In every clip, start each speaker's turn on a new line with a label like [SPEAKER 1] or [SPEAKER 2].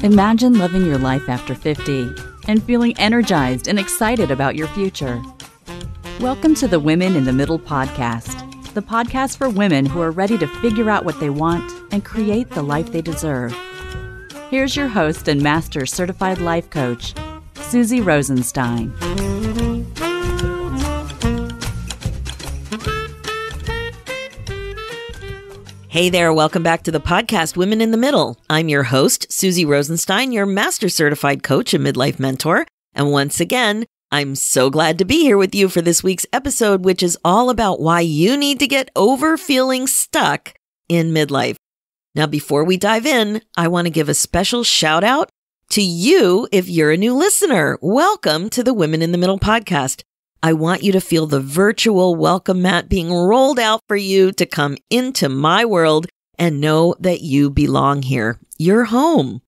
[SPEAKER 1] Imagine living your life after 50 and feeling energized and excited about your future. Welcome to the Women in the Middle podcast, the podcast for women who are ready to figure out what they want and create the life they deserve. Here's your host and master certified life coach, Susie Rosenstein.
[SPEAKER 2] Hey there, welcome back to the podcast, Women in the Middle. I'm your host, Susie Rosenstein, your master certified coach and midlife mentor. And once again, I'm so glad to be here with you for this week's episode, which is all about why you need to get over feeling stuck in midlife. Now, before we dive in, I want to give a special shout out to you if you're a new listener. Welcome to the Women in the Middle podcast. I want you to feel the virtual welcome mat being rolled out for you to come into my world and know that you belong here. You're home.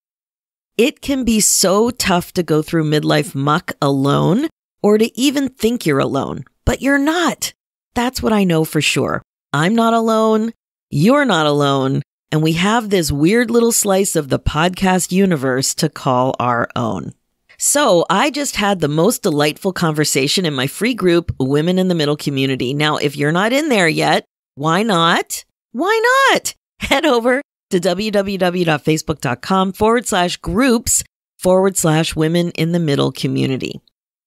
[SPEAKER 2] It can be so tough to go through midlife muck alone or to even think you're alone, but you're not. That's what I know for sure. I'm not alone. You're not alone. And we have this weird little slice of the podcast universe to call our own. So I just had the most delightful conversation in my free group, Women in the Middle community. Now, if you're not in there yet, why not? Why not? Head over to www.facebook.com/groups/Women in the Middle community.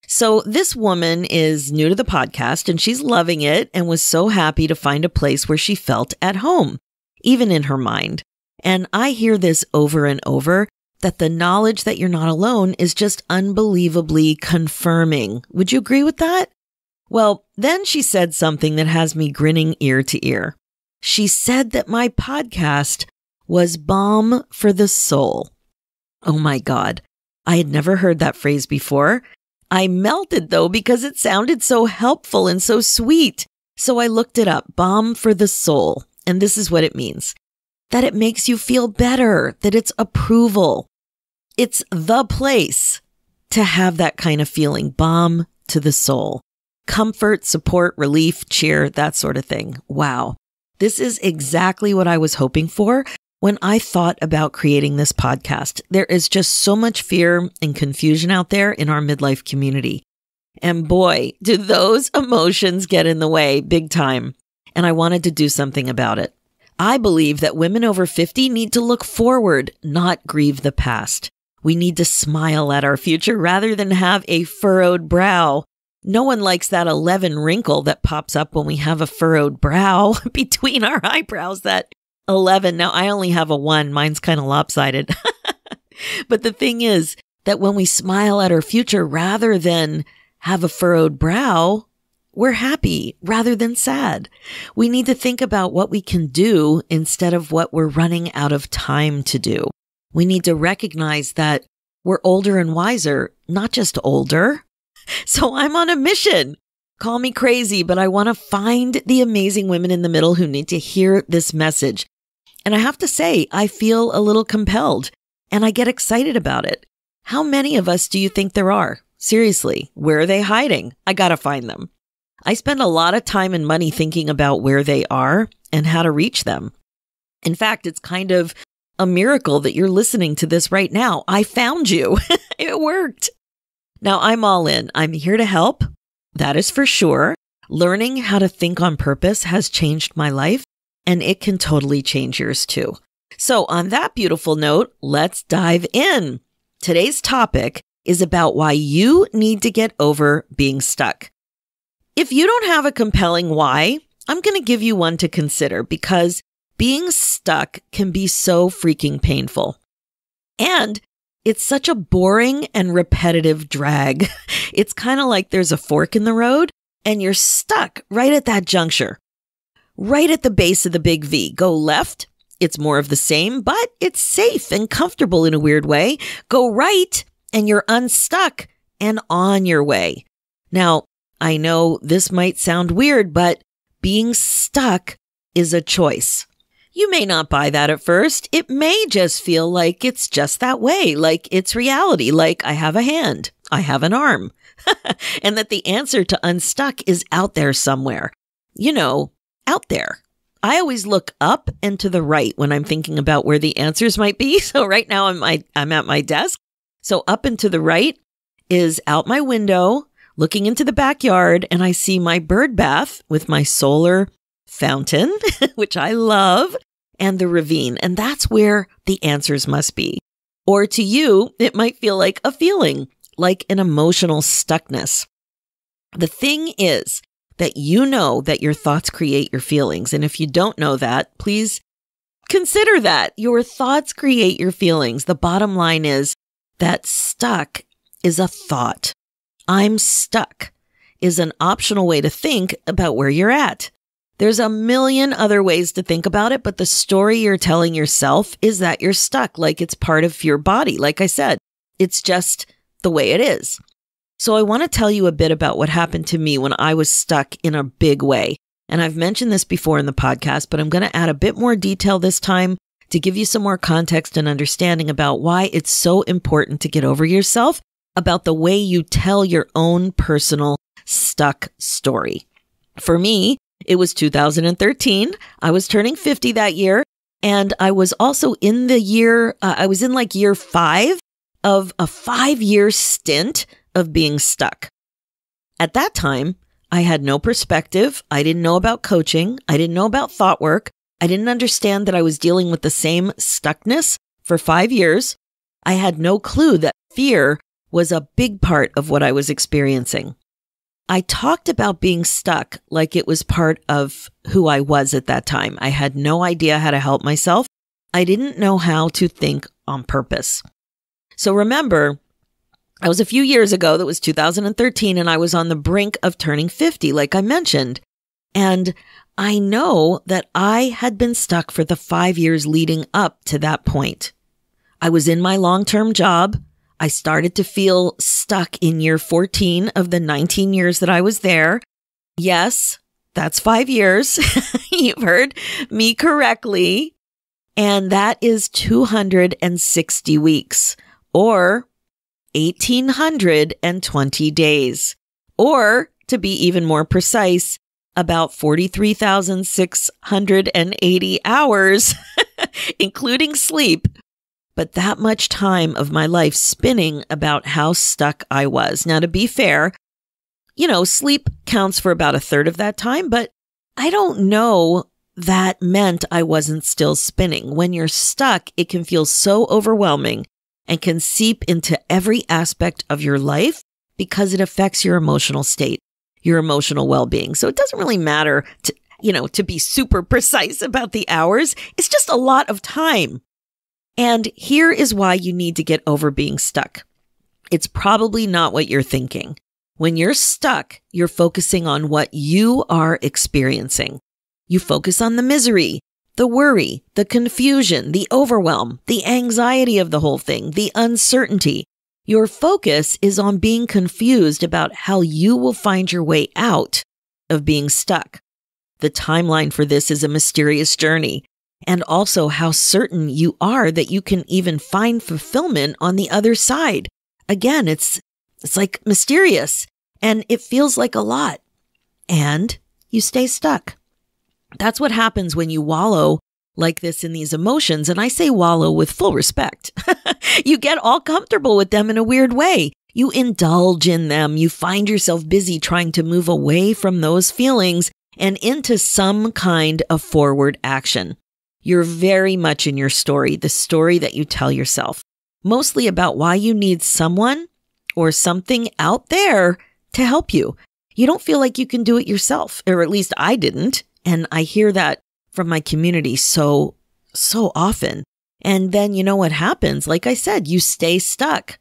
[SPEAKER 2] So this woman is new to the podcast and she's loving it and was so happy to find a place where she felt at home, even in her mind. And I hear this over and over, that the knowledge that you're not alone is just unbelievably confirming. Would you agree with that? Well, then she said something that has me grinning ear to ear. She said that my podcast was balm for the soul. Oh my God. I had never heard that phrase before. I melted though because it sounded so helpful and so sweet. So I looked it up, balm for the soul. And this is what it means. That it makes you feel better, that it's approval. It's the place to have that kind of feeling, balm to the soul. Comfort, support, relief, cheer, that sort of thing. Wow. This is exactly what I was hoping for when I thought about creating this podcast. There is just so much fear and confusion out there in our midlife community. And boy, do those emotions get in the way big time. And I wanted to do something about it. I believe that women over 50 need to look forward, not grieve the past. We need to smile at our future rather than have a furrowed brow. No one likes that 11 wrinkle that pops up when we have a furrowed brow between our eyebrows, that 11. Now, I only have a 1. Mine's kind of lopsided. But the thing is that when we smile at our future rather than have a furrowed brow, we're happy rather than sad. We need to think about what we can do instead of what we're running out of time to do. We need to recognize that we're older and wiser, not just older. So I'm on a mission. Call me crazy, but I want to find the amazing women in the middle who need to hear this message. And I have to say, I feel a little compelled and I get excited about it. How many of us do you think there are? Seriously, where are they hiding? I got to find them. I spend a lot of time and money thinking about where they are and how to reach them. In fact, it's kind of a miracle that you're listening to this right now. I found you. It worked. Now I'm all in. I'm here to help. That is for sure. Learning how to think on purpose has changed my life, and it can totally change yours too. So on that beautiful note, let's dive in. Today's topic is about why you need to get over being stuck. If you don't have a compelling why, I'm going to give you one to consider because being stuck can be so freaking painful. And it's such a boring and repetitive drag. It's kind of like there's a fork in the road and you're stuck right at that juncture, right at the base of the big V. Go left, it's more of the same, but it's safe and comfortable in a weird way. Go right and you're unstuck and on your way. Now, I know this might sound weird, but being stuck is a choice. You may not buy that at first. It may just feel like it's just that way, like it's reality, like I have a hand, I have an arm, and that the answer to unstuck is out there somewhere. You know, out there. I always look up and to the right when I'm thinking about where the answers might be. So right now I'm at my desk. So up and to the right is out my window, looking into the backyard, and I see my bird bath with my solar fountain, which I love, and the ravine. And that's where the answers must be. Or to you, it might feel like a feeling, like an emotional stuckness. The thing is that you know that your thoughts create your feelings. And if you don't know that, please consider that. Your thoughts create your feelings. The bottom line is that stuck is a thought. I'm stuck is an optional way to think about where you're at. There's a million other ways to think about it, but the story you're telling yourself is that you're stuck, like it's part of your body. Like I said, it's just the way it is. So I want to tell you a bit about what happened to me when I was stuck in a big way. And I've mentioned this before in the podcast, but I'm going to add a bit more detail this time to give you some more context and understanding about why it's so important to get over yourself, about the way you tell your own personal stuck story. For me, it was 2013. I was turning 50 that year. And I was also in the year, I was in like year 5 of a 5-year stint of being stuck. At that time, I had no perspective. I didn't know about coaching. I didn't know about thought work. I didn't understand that I was dealing with the same stuckness for 5 years. I had no clue that fear was a big part of what I was experiencing. I talked about being stuck like it was part of who I was at that time. I had no idea how to help myself. I didn't know how to think on purpose. So remember, that was a few years ago. That was 2013, and I was on the brink of turning 50, like I mentioned. And I know that I had been stuck for the 5 years leading up to that point. I was in my long-term job. I started to feel stuck in year 14 of the 19 years that I was there. Yes, that's 5 years. You've heard me correctly. And that is 260 weeks, or 1,820 days, or to be even more precise, about 43,680 hours, including sleep. But that much time of my life spinning about how stuck I was. Now, to be fair, sleep counts for about a third of that time, but I don't know that meant I wasn't still spinning. When you're stuck, it can feel so overwhelming and can seep into every aspect of your life because it affects your emotional state, your emotional well-being. So it doesn't really matter to be super precise about the hours. It's just a lot of time. And here is why you need to get over being stuck. It's probably not what you're thinking. When you're stuck, you're focusing on what you are experiencing. You focus on the misery, the worry, the confusion, the overwhelm, the anxiety of the whole thing, the uncertainty. Your focus is on being confused about how you will find your way out of being stuck. The timeline for this is a mysterious journey. And also how certain you are that you can even find fulfillment on the other side. Again, it's like mysterious, and it feels like a lot. And you stay stuck. That's what happens when you wallow like this in these emotions. And I say wallow with full respect. You get all comfortable with them in a weird way. You indulge in them. You find yourself busy trying to move away from those feelings and into some kind of forward action. You're very much in your story, the story that you tell yourself, mostly about why you need someone or something out there to help you. You don't feel like you can do it yourself, or at least I didn't. And I hear that from my community so often. And then you know what happens? Like I said, you stay stuck.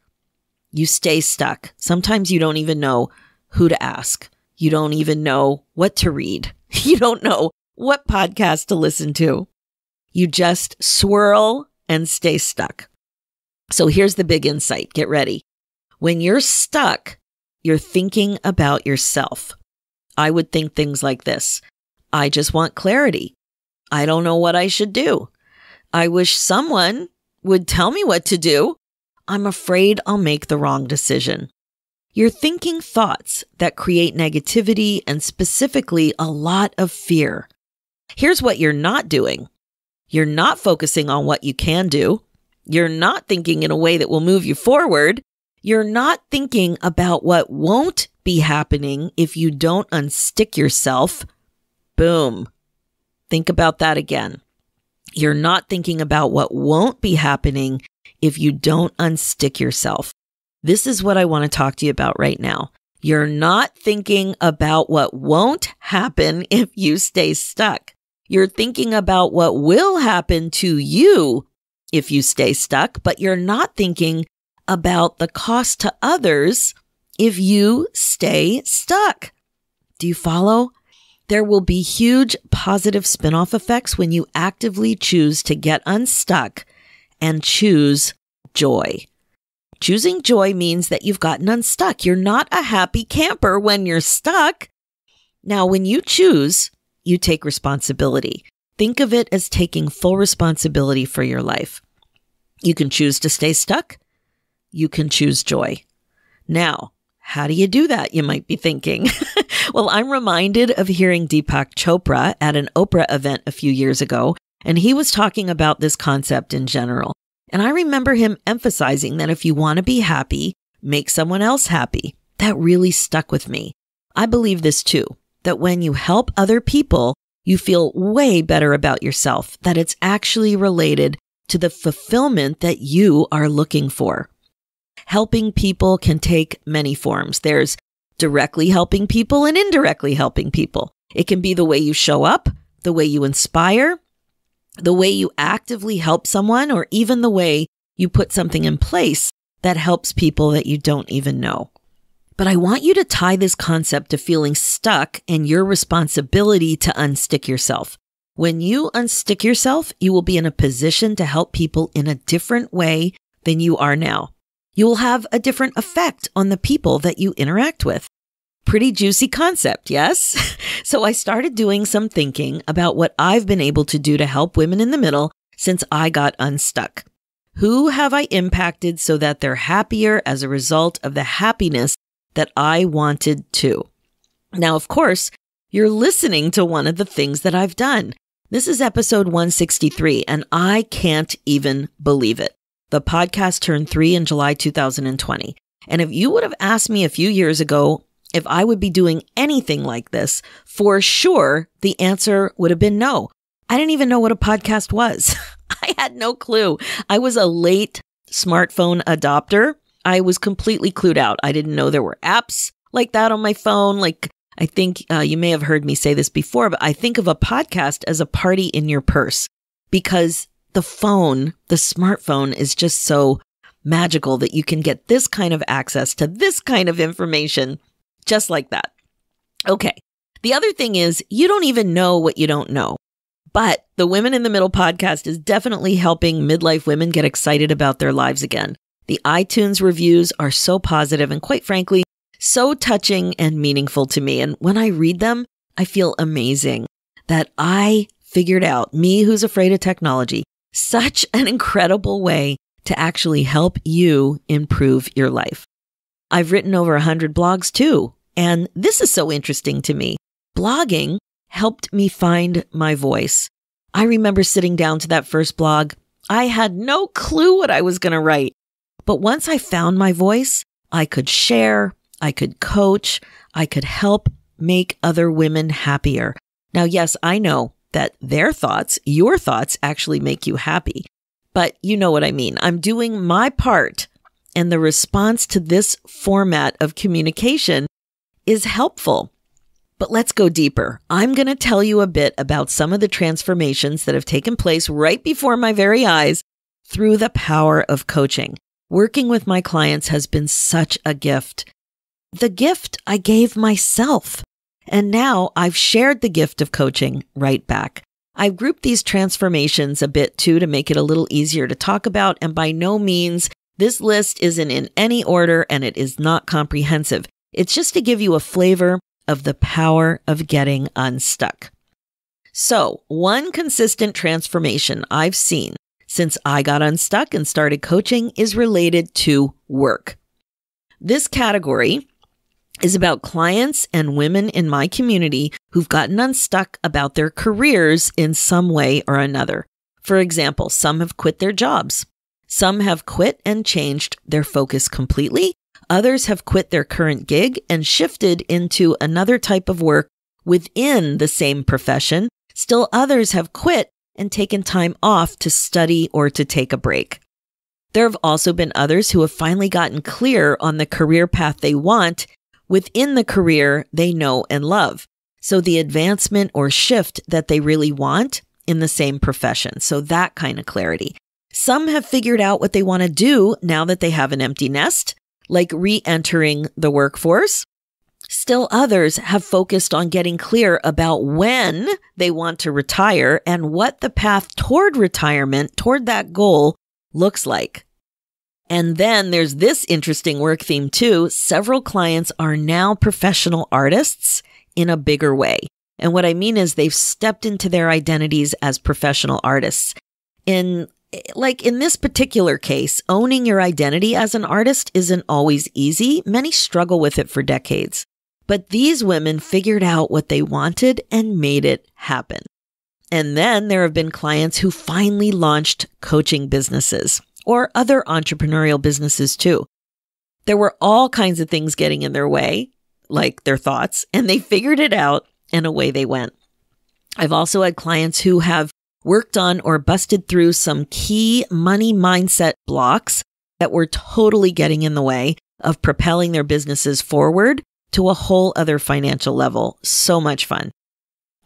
[SPEAKER 2] You stay stuck. Sometimes you don't even know who to ask. You don't even know what to read. You don't know what podcast to listen to. You just swirl and stay stuck. So here's the big insight. Get ready. When you're stuck, you're thinking about yourself. I would think things like this. I just want clarity. I don't know what I should do. I wish someone would tell me what to do. I'm afraid I'll make the wrong decision. You're thinking thoughts that create negativity and specifically a lot of fear. Here's what you're not doing. You're not focusing on what you can do. You're not thinking in a way that will move you forward. You're not thinking about what won't be happening if you don't unstick yourself. Boom. Think about that again. You're not thinking about what won't be happening if you don't unstick yourself. This is what I want to talk to you about right now. You're not thinking about what won't happen if you stay stuck. You're thinking about what will happen to you if you stay stuck, but you're not thinking about the cost to others if you stay stuck. Do you follow? There will be huge positive spin-off effects when you actively choose to get unstuck and choose joy. Choosing joy means that you've gotten unstuck. You're not a happy camper when you're stuck. Now, when you choose, you take responsibility. Think of it as taking full responsibility for your life. You can choose to stay stuck. You can choose joy. Now, how do you do that? You might be thinking. Well, I'm reminded of hearing Deepak Chopra at an Oprah event a few years ago, and he was talking about this concept in general. And I remember him emphasizing that if you want to be happy, make someone else happy. That really stuck with me. I believe this too, that when you help other people, you feel way better about yourself, that it's actually related to the fulfillment that you are looking for. Helping people can take many forms. There's directly helping people and indirectly helping people. It can be the way you show up, the way you inspire, the way you actively help someone, or even the way you put something in place that helps people that you don't even know. But I want you to tie this concept to feeling stuck and your responsibility to unstick yourself. When you unstick yourself, you will be in a position to help people in a different way than you are now. You will have a different effect on the people that you interact with. Pretty juicy concept, yes? So I started doing some thinking about what I've been able to do to help women in the middle since I got unstuck. Who have I impacted so that they're happier as a result of the happiness that I wanted to? Now, of course, you're listening to one of the things that I've done. This is episode 163, and I can't even believe it. The podcast turned 3 in July 2020. And if you would have asked me a few years ago if I would be doing anything like this, for sure, the answer would have been no. I didn't even know what a podcast was. I had no clue. I was a late smartphone adopter. I was completely clued out. I didn't know there were apps like that on my phone. Like, I think you may have heard me say this before, but I think of a podcast as a party in your purse because the phone, the smartphone is just so magical that you can get this kind of access to this kind of information just like that. Okay. The other thing is you don't even know what you don't know. But the Women in the Middle podcast is definitely helping midlife women get excited about their lives again. The iTunes reviews are so positive and quite frankly, so touching and meaningful to me. And when I read them, I feel amazing that I figured out, me who's afraid of technology, such an incredible way to actually help you improve your life. I've written over 100 blogs too. And this is so interesting to me. Blogging helped me find my voice. I remember sitting down to that first blog. I had no clue what I was going to write. But once I found my voice, I could share, I could coach, I could help make other women happier. Now, yes, I know that their thoughts, your thoughts actually make you happy. But you know what I mean. I'm doing my part, and the response to this format of communication is helpful. But let's go deeper. I'm going to tell you a bit about some of the transformations that have taken place right before my very eyes through the power of coaching. Working with my clients has been such a gift. The gift I gave myself. And now I've shared the gift of coaching right back. I've grouped these transformations a bit too to make it a little easier to talk about. And by no means, this list isn't in any order and it is not comprehensive. It's just to give you a flavor of the power of getting unstuck. So, one consistent transformation I've seen since I got unstuck and started coaching is related to work. This category is about clients and women in my community who've gotten unstuck about their careers in some way or another. For example, some have quit their jobs. Some have quit and changed their focus completely. Others have quit their current gig and shifted into another type of work within the same profession. Still others have quit and taken time off to study or to take a break. There have also been others who have finally gotten clear on the career path they want within the career they know and love. So the advancement or shift that they really want in the same profession. So that kind of clarity. Some have figured out what they want to do now that they have an empty nest, like re-entering the workforce. Still others have focused on getting clear about when they want to retire and what the path toward retirement, toward that goal, looks like. And then there's this interesting work theme too. Several clients are now professional artists in a bigger way. And what I mean is they've stepped into their identities as professional artists. In this particular case, owning your identity as an artist isn't always easy. Many struggle with it for decades. But these women figured out what they wanted and made it happen. And then there have been clients who finally launched coaching businesses or other entrepreneurial businesses too. There were all kinds of things getting in their way, like their thoughts, and they figured it out and away they went. I've also had clients who have worked on or busted through some key money mindset blocks that were totally getting in the way of propelling their businesses forward to a whole other financial level. So much fun.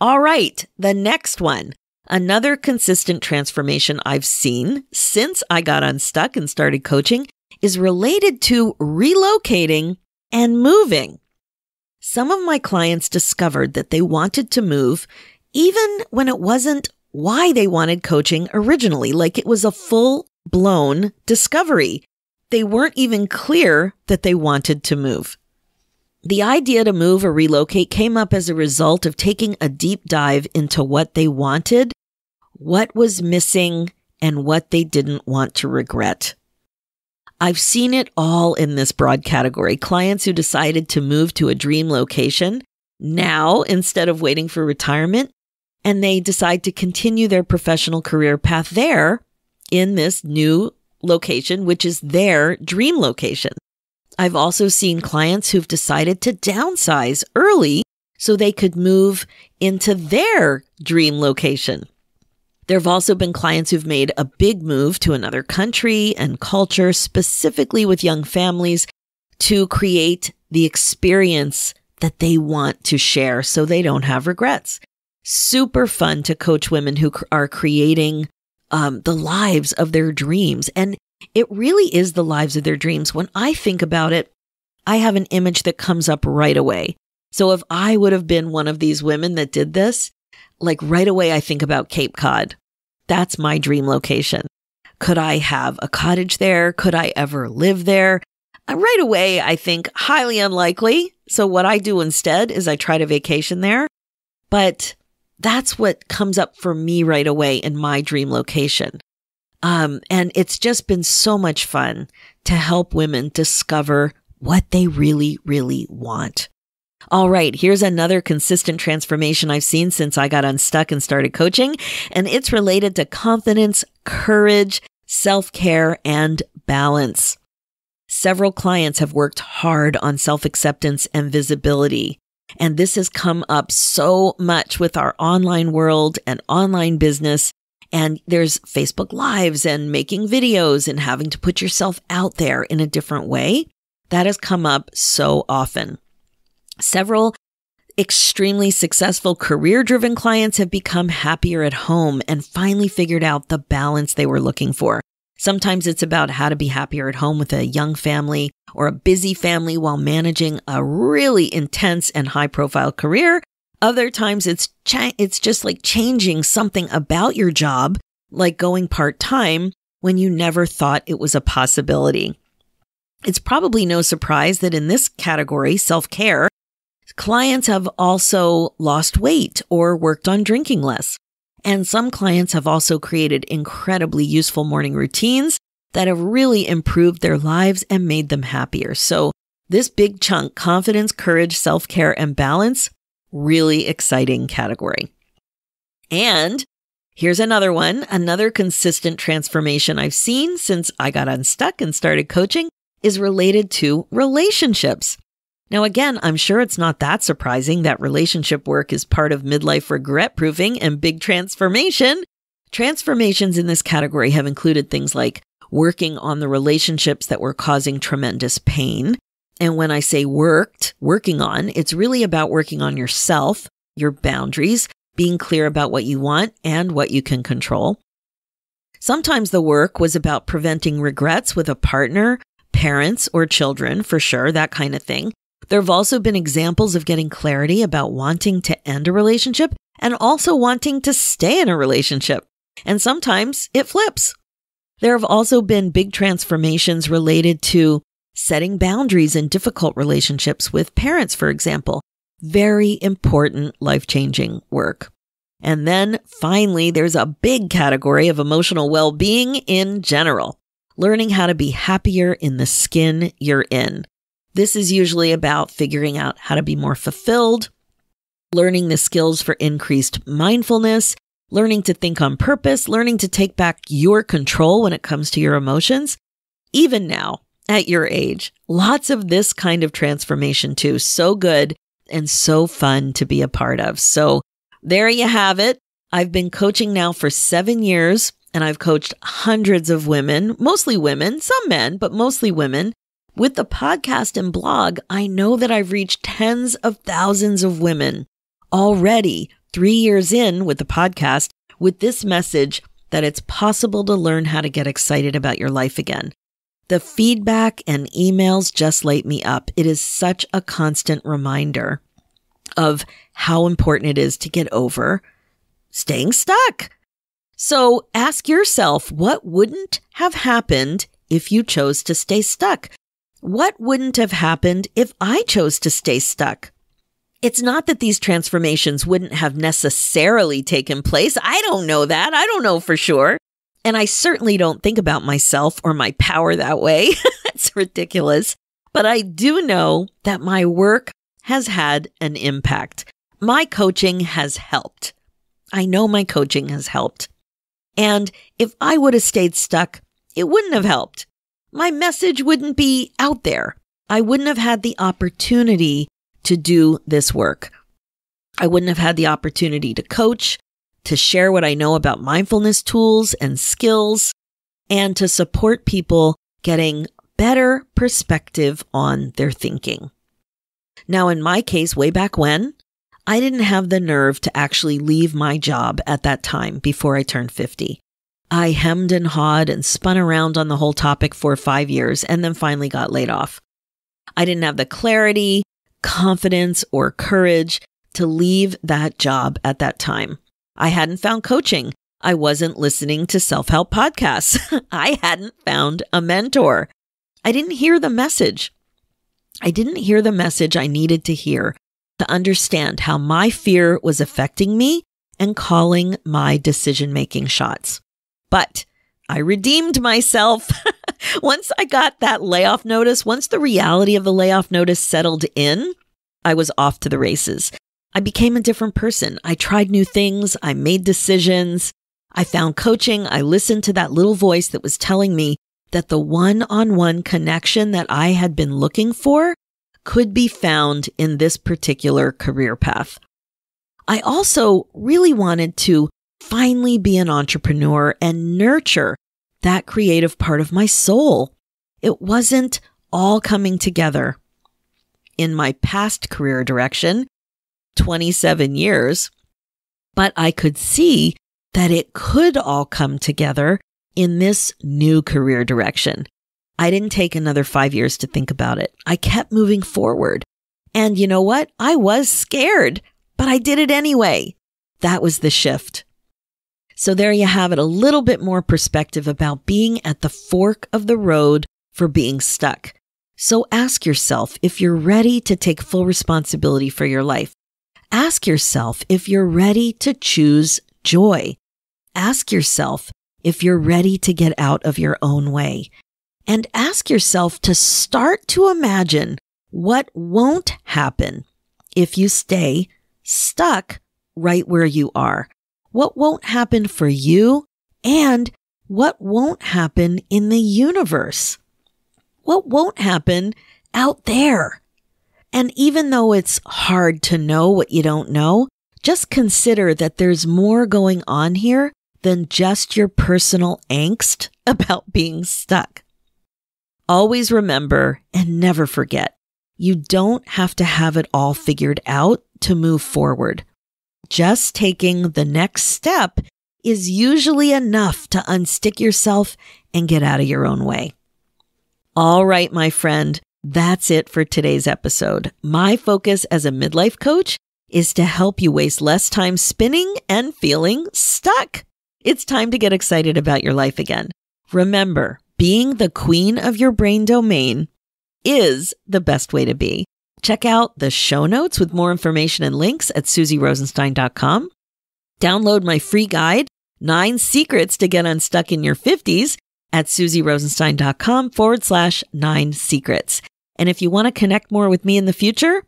[SPEAKER 2] All right, the next one. Another consistent transformation I've seen since I got unstuck and started coaching is related to relocating and moving. Some of my clients discovered that they wanted to move even when it wasn't why they wanted coaching originally, like it was a full-blown discovery. They weren't even clear that they wanted to move. The idea to move or relocate came up as a result of taking a deep dive into what they wanted, what was missing, and what they didn't want to regret. I've seen it all in this broad category. Clients who decided to move to a dream location now instead of waiting for retirement, and they decide to continue their professional career path there in this new location, which is their dream location. I've also seen clients who've decided to downsize early so they could move into their dream location. There have also been clients who've made a big move to another country and culture, specifically with young families, to create the experience that they want to share so they don't have regrets. Super fun to coach women who are creating the lives of their dreams. And it really is the lives of their dreams. When I think about it, I have an image that comes up right away. So if I would have been one of these women that did this, like right away, I think about Cape Cod. That's my dream location. Could I have a cottage there? Could I ever live there? Right away, I think highly unlikely. So what I do instead is I try to vacation there. But that's what comes up for me right away in my dream location. And it's just been so much fun to help women discover what they really, really want. All right, here's another consistent transformation I've seen since I got unstuck and started coaching, and it's related to confidence, courage, self-care, and balance. Several clients have worked hard on self-acceptance and visibility, and this has come up so much with our online world and online business. And there's Facebook Lives and making videos and having to put yourself out there in a different way. That has come up so often. Several extremely successful career-driven clients have become happier at home and finally figured out the balance they were looking for. Sometimes it's about how to be happier at home with a young family or a busy family while managing a really intense and high-profile career. Other times it's just like changing something about your job, like going part-time when you never thought it was a possibility. It's probably no surprise that in this category, self-care, clients have also lost weight or worked on drinking less. And some clients have also created incredibly useful morning routines that have really improved their lives and made them happier. So This big chunk, confidence, courage, self-care, and balance, really exciting category. And here's another one, another consistent transformation I've seen since I got unstuck and started coaching is related to relationships. Now, again, I'm sure it's not that surprising that relationship work is part of midlife regret proofing and big transformation. Transformations in this category have included things like working on the relationships that were causing tremendous pain. And when I say working on, it's really about working on yourself, your boundaries, being clear about what you want and what you can control. Sometimes the work was about preventing regrets with a partner, parents, or children, for sure, that kind of thing. There have also been examples of getting clarity about wanting to end a relationship and also wanting to stay in a relationship. And sometimes it flips. There have also been big transformations related to setting boundaries in difficult relationships with parents, for example. Very important life-changing work. And then finally, there's a big category of emotional well-being in general. Learning how to be happier in the skin you're in. This is usually about figuring out how to be more fulfilled, learning the skills for increased mindfulness, learning to think on purpose, learning to take back your control when it comes to your emotions. Even now, at your age, lots of this kind of transformation too. So good and so fun to be a part of. So there you have it. I've been coaching now for 7 years, and I've coached hundreds of women, mostly women, some men, but mostly women. With the podcast and blog, I know that I've reached tens of thousands of women already 3 years in with the podcast with this message that it's possible to learn how to get excited about your life again. The feedback and emails just light me up. It is such a constant reminder of how important it is to get over staying stuck. So ask yourself, what wouldn't have happened if you chose to stay stuck? What wouldn't have happened if I chose to stay stuck? It's not that these transformations wouldn't have necessarily taken place. I don't know that. I don't know for sure. And I certainly don't think about myself or my power that way. It's ridiculous. But I do know that my work has had an impact. My coaching has helped. I know my coaching has helped. And if I would have stayed stuck, it wouldn't have helped. My message wouldn't be out there. I wouldn't have had the opportunity to do this work. I wouldn't have had the opportunity to coach, to share what I know about mindfulness tools and skills, and to support people getting better perspective on their thinking. Now, in my case, way back when, I didn't have the nerve to actually leave my job at that time before I turned 50. I hemmed and hawed and spun around on the whole topic for 5 years and then finally got laid off. I didn't have the clarity, confidence, or courage to leave that job at that time. I hadn't found coaching. I wasn't listening to self-help podcasts. I hadn't found a mentor. I didn't hear the message. I didn't hear the message I needed to hear to understand how my fear was affecting me and calling my decision-making shots. But I redeemed myself. Once I got that layoff notice, once the reality of the layoff notice settled in, I was off to the races. I became a different person. I tried new things. I made decisions. I found coaching. I listened to that little voice that was telling me that the one-on-one connection that I had been looking for could be found in this particular career path. I also really wanted to finally be an entrepreneur and nurture that creative part of my soul. It wasn't all coming together. In my past career direction, 27 years, but I could see that it could all come together in this new career direction. I didn't take another 5 years to think about it. I kept moving forward. And you know what? I was scared, but I did it anyway. That was the shift. So there you have it, a little bit more perspective about being at the fork of the road for being stuck. So ask yourself if you're ready to take full responsibility for your life. Ask yourself if you're ready to choose joy. Ask yourself if you're ready to get out of your own way. And ask yourself to start to imagine what won't happen if you stay stuck right where you are. What won't happen for you and what won't happen in the universe. What won't happen out there. And even though it's hard to know what you don't know, just consider that there's more going on here than just your personal angst about being stuck. Always remember and never forget, you don't have to have it all figured out to move forward. Just taking the next step is usually enough to unstick yourself and get out of your own way. All right, my friend, that's it for today's episode. My focus as a midlife coach is to help you waste less time spinning and feeling stuck. It's time to get excited about your life again. Remember, being the queen of your brain domain is the best way to be. Check out the show notes with more information and links at SusieRosenstein.com. Download my free guide, 9 Secrets to Get Unstuck in Your 50s at SusieRosenstein.com/9 secrets. And if you want to connect more with me in the future,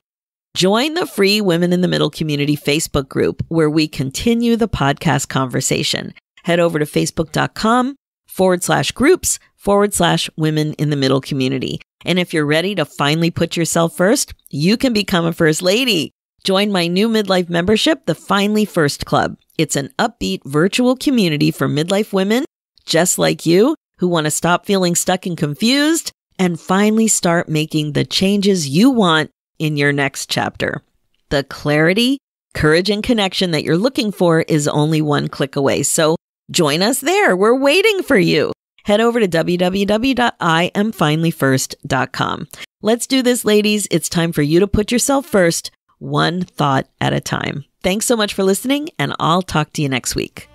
[SPEAKER 2] join the free Women in the Middle Community Facebook group where we continue the podcast conversation. Head over to Facebook.com/groups/Women in the Middle Community. And if you're ready to finally put yourself first, you can become a first lady. Join my new midlife membership, the Finally First Club. It's an upbeat virtual community for midlife women just like you who want to stop feeling stuck and confused and finally start making the changes you want in your next chapter. The clarity, courage, and connection that you're looking for is only one click away. So join us there. We're waiting for you. Head over to www.IamFinallyFirst.com. Let's do this, ladies. It's time for you to put yourself first, one thought at a time. Thanks so much for listening, and I'll talk to you next week.